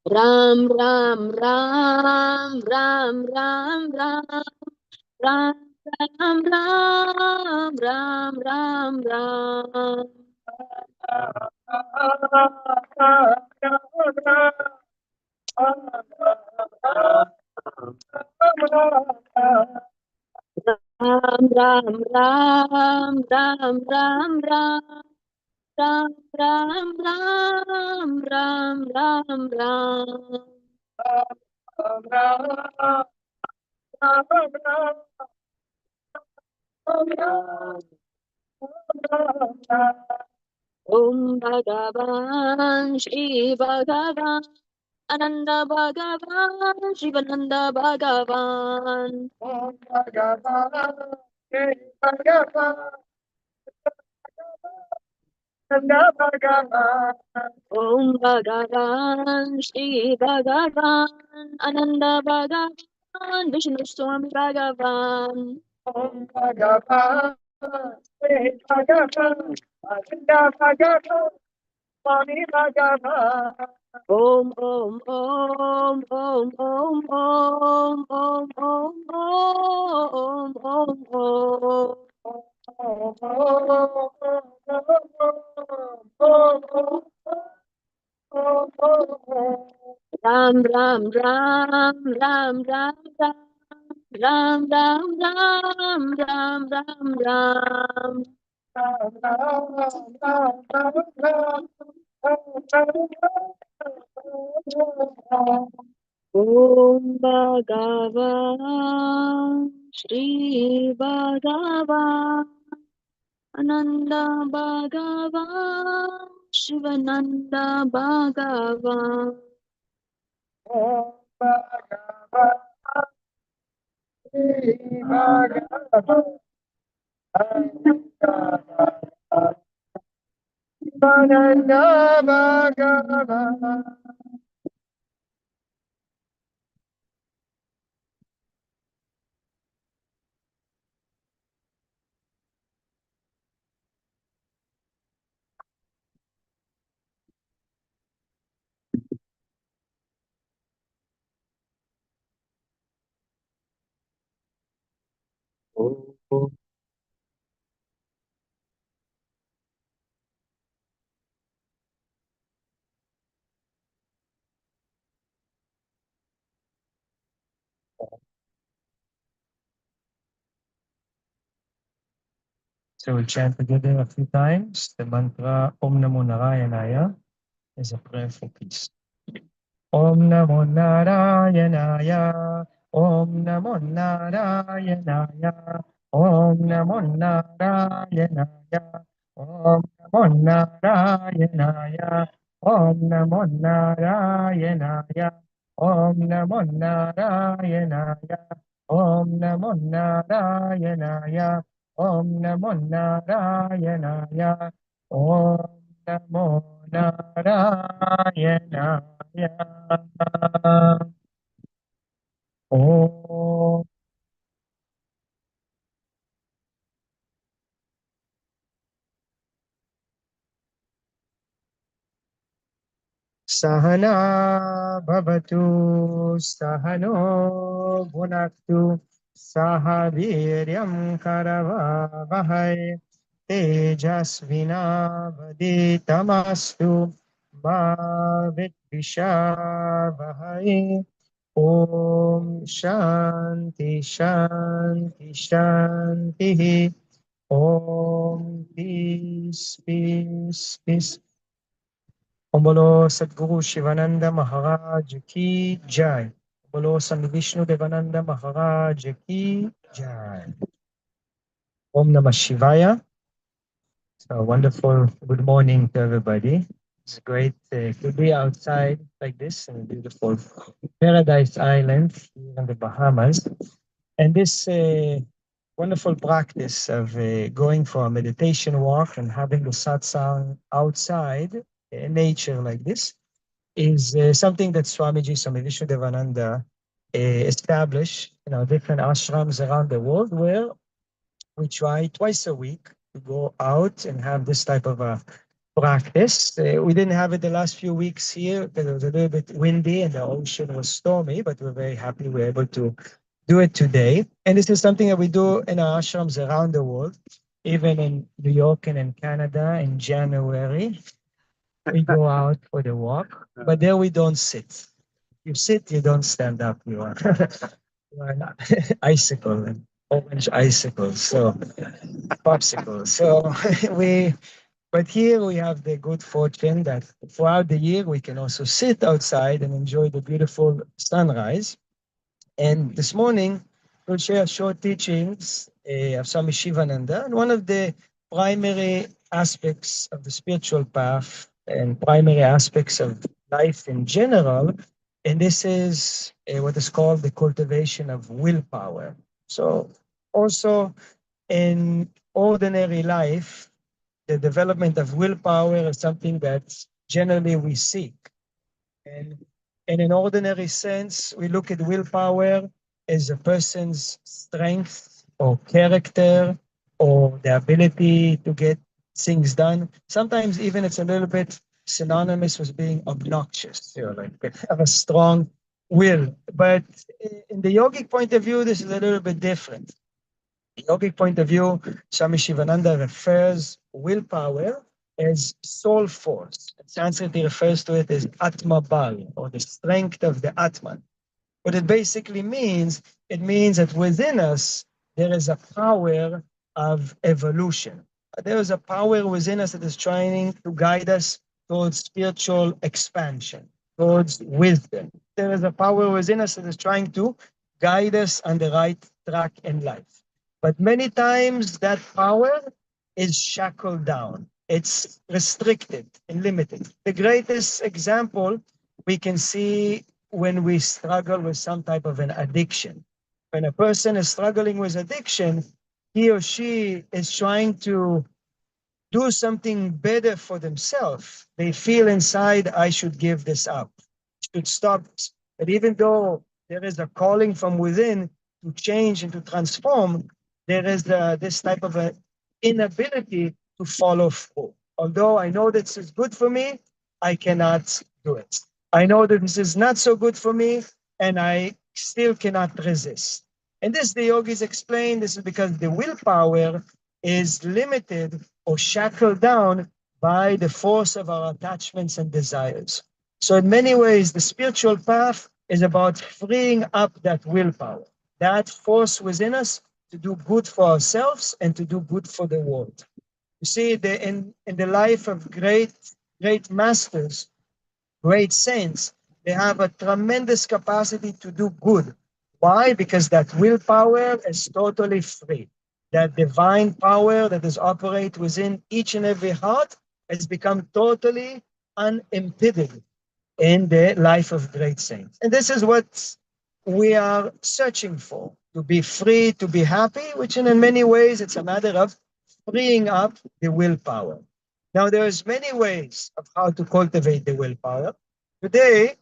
Ram Ram Ram Ram Ram Ram Ram Ram Ram Ram Ram Ram. Ram Ram Ram Ram Ram Ram Ram Ram Ram Ram Ram Ram. Om Bhagavan Shri Bhagavan Ananda Bhagavan Shivananda Bhagavan. Om Bhagavan Shri Bhagavan Ananda Bhagavan. Om Bhagavan Shri Bhagavan Ananda Bhagavan Vishnu Swami Bhagavan. Om Bhagavan Shri Bhagavan Ananda Bhagavan Swami Bhagavan. Om Om Om Om Om Om Om Om Om Om Ram Ram Ram Ram Ram Ram Ram Ram Ram Ram Ram Ram. Om Bhagavan Shri Bhagavan Ananda Bhagavan Shivananda Bhagavan. Om Bhagavan Shri Bhagavan Ananda Bhagavan. So we'll chant together a few times the mantra Om Namo Narayanaya as a prayer for peace. Om Namo Narayanaya, Om Namo Narayanaya, Om Namo Narayanaya, Om Namo Narayanaya, Om Namo Narayanaya, Om Namo Narayanaya, Om Namo Narayanaya, Om Namo Narayanaya, Om Namo Narayanaya. Om Sahana Bhavatu Sahano Bhunaktu Sahaviryam Karavavahai Tejasvinavaditamastu Ma Vidvishavahai. Om Shanti Shanti Shanti. Om Peace Peace Peace. Om Bolo Sadguru Shivananda Maharaj Ki Jai. Om Bolo Sant Vishnu Devananda Maharaj Ki Jai. Om Namah Shivaya. So wonderful good morning to everybody. It's great to be outside like this in a beautiful paradise island here in the Bahamas. And this wonderful practice of going for a meditation walk and having the satsang outside in nature like this is something that Swami Vishnudevananda established, different ashrams around the world where We try twice a week to go out and have this type of a practice. We didn't have it the last few weeks here because it was a little bit windy and the ocean was stormy, but we're very happy we're able to do it today. And this is something that we do in our ashrams around the world, even in New York and in Canada in January. We go out for the walk, but there we don't sit. You sit, you don't stand up. You are, you are an icicle, an orange icicle. So popsicle. So we, but here we have the good fortune that throughout the year we can also sit outside and enjoy the beautiful sunrise. And this morning, we'll share short teachings of Swami Shivananda. And one of the primary aspects of the spiritual path and primary aspects of life in general, and this is what is called the cultivation of willpower. So also in ordinary life, the development of willpower is something that generally we seek. And in an ordinary sense, we look at willpower as a person's strength or character or the ability to get things done. Sometimes even it's a little bit synonymous with being obnoxious, like have a strong will. But in the yogic point of view, this is a little bit different. Yogic point of view, Swami Shivananda refers willpower as soul force. In Sanskrit, he refers to it as Atma Bal, or the strength of the Atman. What it basically means, it means that within us, there is a power of evolution. There is a power within us that is trying to guide us towards spiritual expansion, towards wisdom. There is a power within us that is trying to guide us on the right track in life. But many times that power is shackled down. It's restricted and limited. The greatest example we can see when we struggle with some type of an addiction. When a person is struggling with addiction, he or she is trying to do something better for themselves. They feel inside, I should give this up, should stop. But even though there is a calling from within to change and to transform, there is this type of an inability to follow through. Although I know this is good for me, I cannot do it. I know that this is not so good for me, and I still cannot resist. And this, the yogis explain, this is because the willpower is limited or shackled down by the force of our attachments and desires. So in many ways, the spiritual path is about freeing up that willpower, that force within us to do good for ourselves and to do good for the world. You see, in the life of great masters, great saints, they have a tremendous capacity to do good. Why? Because that willpower is totally free. That divine power that is operate within each and every heart has become totally unimpeded in the life of great saints. And this is what we are searching for, to be free, to be happy, which in many ways it's a matter of freeing up the willpower. Now, there's many ways of how to cultivate the willpower. Today,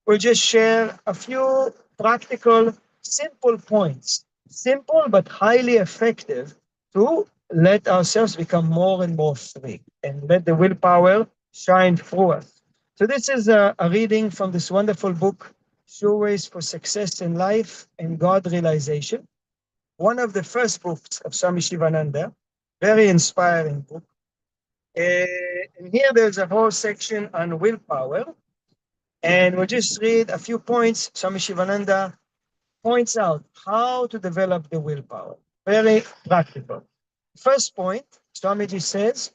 we'll just share a few practical, simple points, simple but highly effective to let ourselves become more and more free and let the willpower shine through us. So this is a reading from this wonderful book, Sure Ways for Success in Life and God Realization. One of the first books of Swami Shivananda, very inspiring book. And here there's a whole section on willpower. And we'll just read a few points. Swami Shivananda points out how to develop the willpower. Very practical. First point, Swamiji says,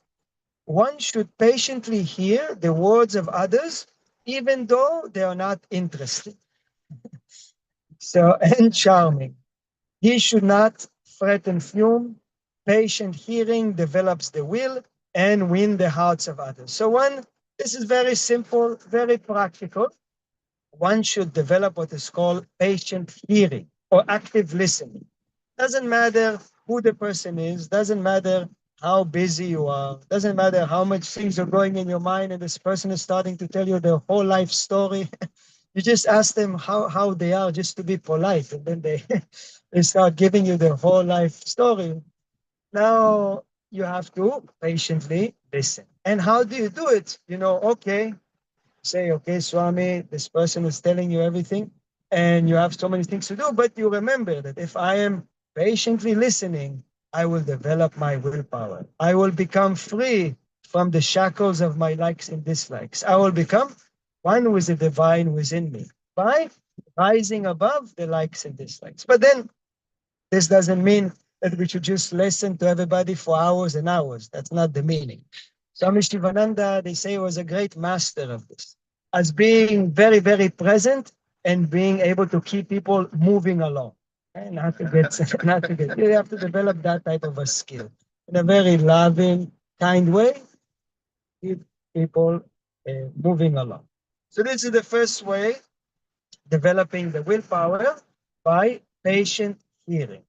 one should patiently hear the words of others, even though they are not interested. So, and charming. He should not fret and fume. Patient hearing develops the will and win the hearts of others. So this is very simple, very practical. One should develop what is called patient hearing or active listening. Doesn't matter who the person is, doesn't matter how busy you are, doesn't matter how much things are going in your mind and this person is starting to tell you their whole life story. You just ask them how they are just to be polite, and then they, they start giving you their whole life story. Now you have to patiently listen. And how do you do it? Okay, say, okay, Swami, this person is telling you everything, and you have so many things to do, but you remember that if I am patiently listening, I will develop my willpower. I will become free from the shackles of my likes and dislikes. I will become one with the divine within me by rising above the likes and dislikes. But then this doesn't mean that we should just listen to everybody for hours and hours. That's not the meaning. Swami Shivananda, they say, was a great master of this, as being very, very present and being able to keep people moving along. And not to get, not to get, you have to develop that type of a skill in a very loving, kind way, keep people moving along. So this is the first way, developing the willpower by patient hearing.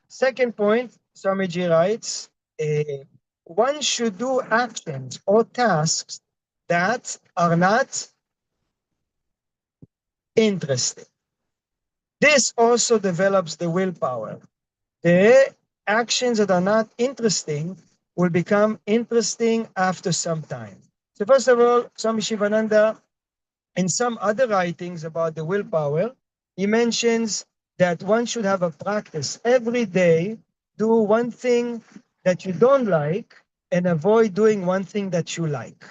Second point, Swamiji writes, one should do actions or tasks that are not interesting. This also develops the willpower. The actions that are not interesting will become interesting after some time. So first of all, Swami Shivananda, in some other writings about the willpower, he mentions that one should have a practice every day, do one thing that you don't like and avoid doing one thing that you like.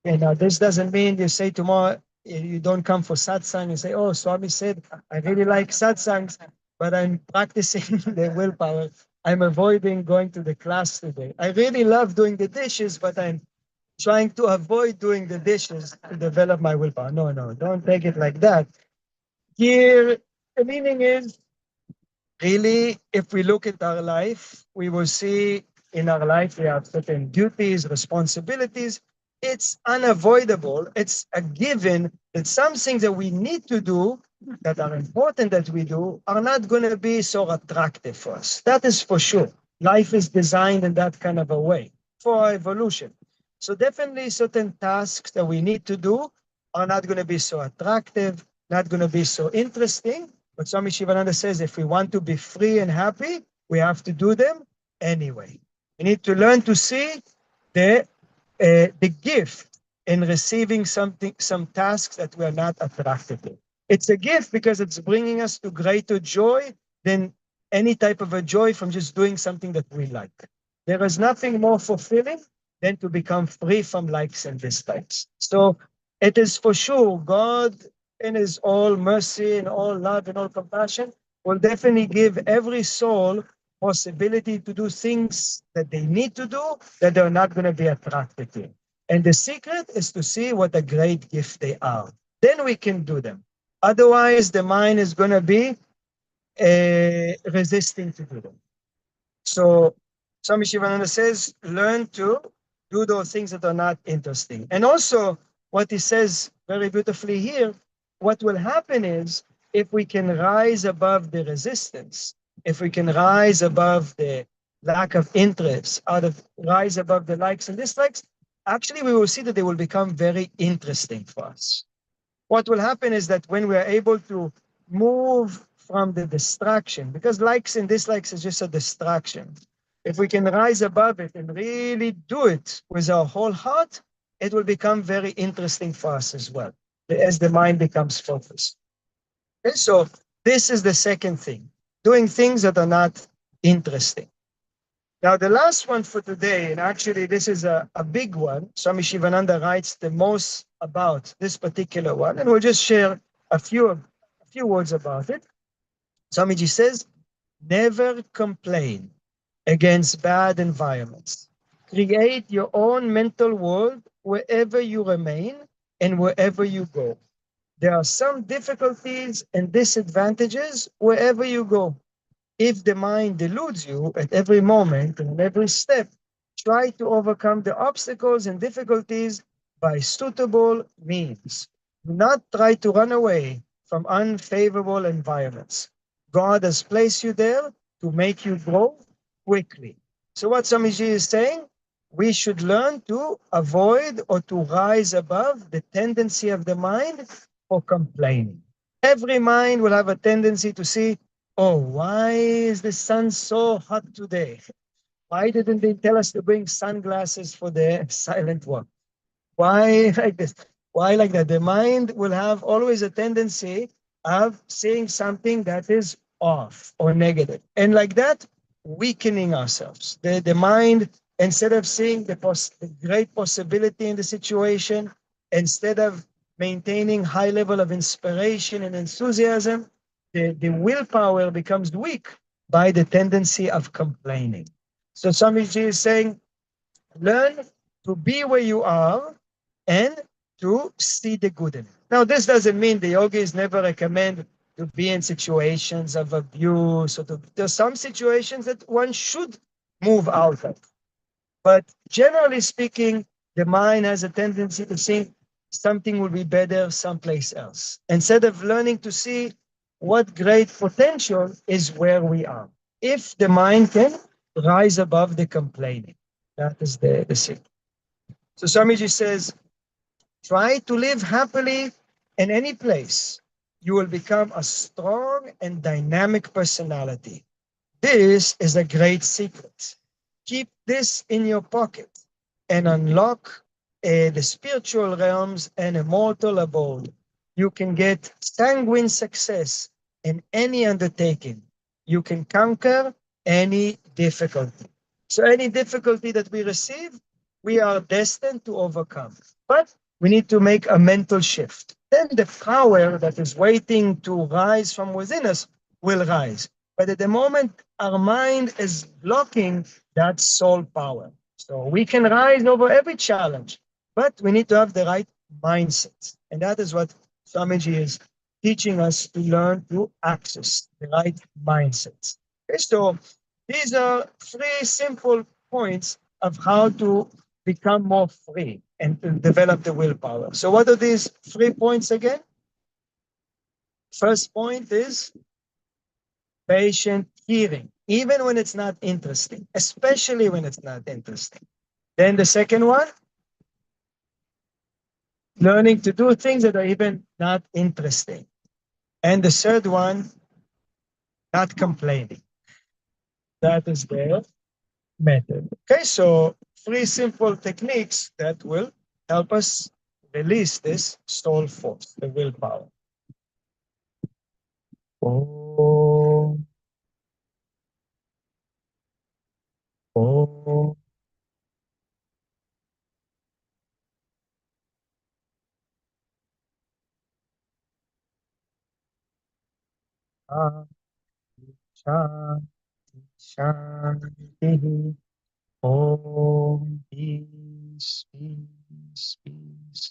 And now this doesn't mean you say tomorrow you don't come for satsang. You say, oh, Swami said, I really like satsangs, but I'm practicing the willpower. I'm avoiding going to the class today. I really love doing the dishes, but I'm trying to avoid doing the dishes to develop my willpower. No, no, don't take it like that. Here, the meaning is really, if we look at our life, we will see in our life we have certain duties, responsibilities. It's unavoidable. It's a given that some things that we need to do that are important that we do are not going to be so attractive for us. That is for sure. Life is designed in that kind of a way for our evolution. So definitely certain tasks that we need to do are not going to be so attractive, not going to be so interesting. But Swami Shivananda says if we want to be free and happy, we have to do them anyway. We need to learn to see the the gift in receiving something, some tasks that we are not attracted to. It's a gift because it's bringing us to greater joy than any type of a joy from just doing something that we like. There is nothing more fulfilling than to become free from likes and dislikes. So it is for sure God, in His all mercy and all love and all compassion, will definitely give every soul possibility to do things that they need to do that they're not going to be attracted to. And the secret is to see what a great gift they are. Then we can do them. Otherwise, the mind is going to be resisting to do them. So Swami Shivananda says, learn to do those things that are not interesting. And also, what he says very beautifully here, what will happen is if we can rise above the resistance, if we can rise above the lack of interest, rise above the likes and dislikes, actually we will see that they will become very interesting for us. What will happen is that when we are able to move from the distraction, because likes and dislikes is just a distraction. If we can rise above it and really do it with our whole heart, it will become very interesting for us as well, as the mind becomes focused. Okay, so this is the second thing, doing things that are not interesting. Now, the last one for today, and actually this is a big one, Swami Shivananda writes the most about this particular one, and we'll just share a few words about it. Swamiji says, never complain against bad environments. Create your own mental world wherever you remain and wherever you go. There are some difficulties and disadvantages wherever you go. If the mind deludes you at every moment and every step, try to overcome the obstacles and difficulties by suitable means. Do not try to run away from unfavorable environments. God has placed you there to make you grow quickly. So what Swamiji is saying, we should learn to avoid or to rise above the tendency of the mind for complaining. Every mind will have a tendency to see, oh, why is the sun so hot today? Why didn't they tell us to bring sunglasses for the silent walk? Why like this? Why like that? The mind will have always a tendency of seeing something that is off or negative. And like that, weakening ourselves. The mind, instead of seeing the great possibility in the situation, instead of maintaining high level of inspiration and enthusiasm, the willpower becomes weak by the tendency of complaining. So Swamiji is saying, learn to be where you are and to see the good in it. Now, this doesn't mean the yogis never recommend to be in situations of abuse. There's some situations that one should move out of. But generally speaking, the mind has a tendency to think something will be better someplace else, instead of learning to see what great potential is where we are. If the mind can rise above the complaining, that is the secret. So Swamiji says, try to live happily in any place. You will become a strong and dynamic personality. This is a great secret. Keep this in your pocket and unlock the spiritual realms and immortal abode. You can get sanguine success in any undertaking. You can conquer any difficulty. So, any difficulty that we receive, we are destined to overcome. But we need to make a mental shift. Then the power that is waiting to rise from within us will rise. But at the moment, our mind is blocking that soul power. So we can rise over every challenge, but we need to have the right mindset. And that is what Swamiji is teaching us to learn to access the right mindset. Okay, so these are three simple points of how to become more free and to develop the willpower. So what are these 3 points again? First point is patient hearing, even when it's not interesting, especially when it's not interesting. Then the second one, learning to do things that are even not interesting. And the third one, not complaining. That is the method. Okay, so three simple techniques that will help us release this soul force, the willpower. Oh, oh, ah, shanti, shanti. Om, peace, peace, peace.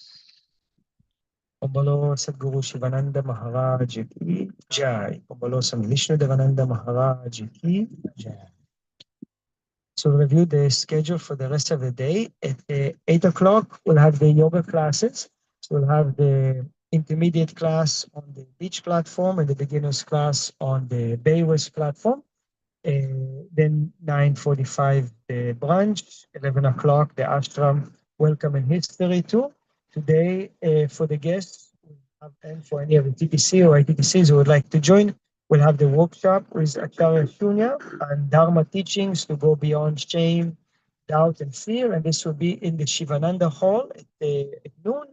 Om Bolo Sadguru Shivananda Maharaj Ki Jai. Om Bolo Sam Vishnu Devananda Maharaj Ki Jai. So review the schedule for the rest of the day. At 8 o'clock, we'll have the yoga classes. So we'll have the intermediate class on the beach platform and the beginners class on the Baywest platform. Then 9:45 the brunch, 11 o'clock the ashram welcome and history too. Today for the guests and for any of the TPC or ITTCs who would like to join, we'll have the workshop with Acharya Shunya and Dharma teachings to go beyond shame, doubt, and fear. And this will be in the Shivananda Hall at noon.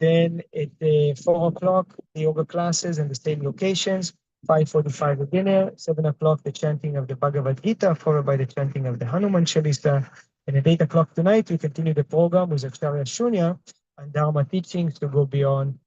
Then at 4 o'clock, the yoga classes in the same locations. 5:45 the dinner, 7 o'clock the chanting of the Bhagavad Gita, followed by the chanting of the Hanuman Chalisa. And at 8 o'clock tonight, we continue the program with Acharya Shunya and Dharma teachings to go beyond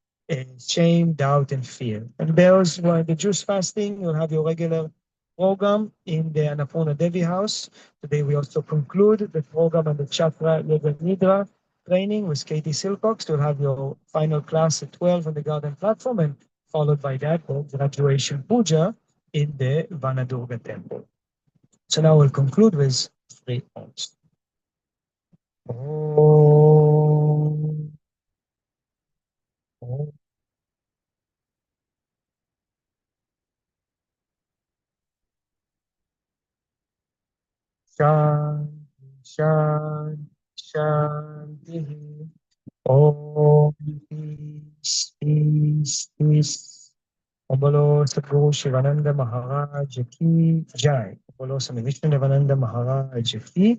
shame, doubt, and fear. And those who are the Jews fasting, you'll have your regular program in the Annapurna Devi house. Today we also conclude the program on the Chakra Yoga Nidra training with Katie Silcox. You'll have your final class at 12 on the garden platform, and followed by that, the graduation puja in the Vanadurga temple. So now we'll conclude with 3 points. Om, Om, Shanti, Shanti, Shanti. Om, peace, peace, peace. बोलो सद्गुरु शिवानंद महाराज की जय। बोलो स्वामी विष्णु देवानंद महाराज की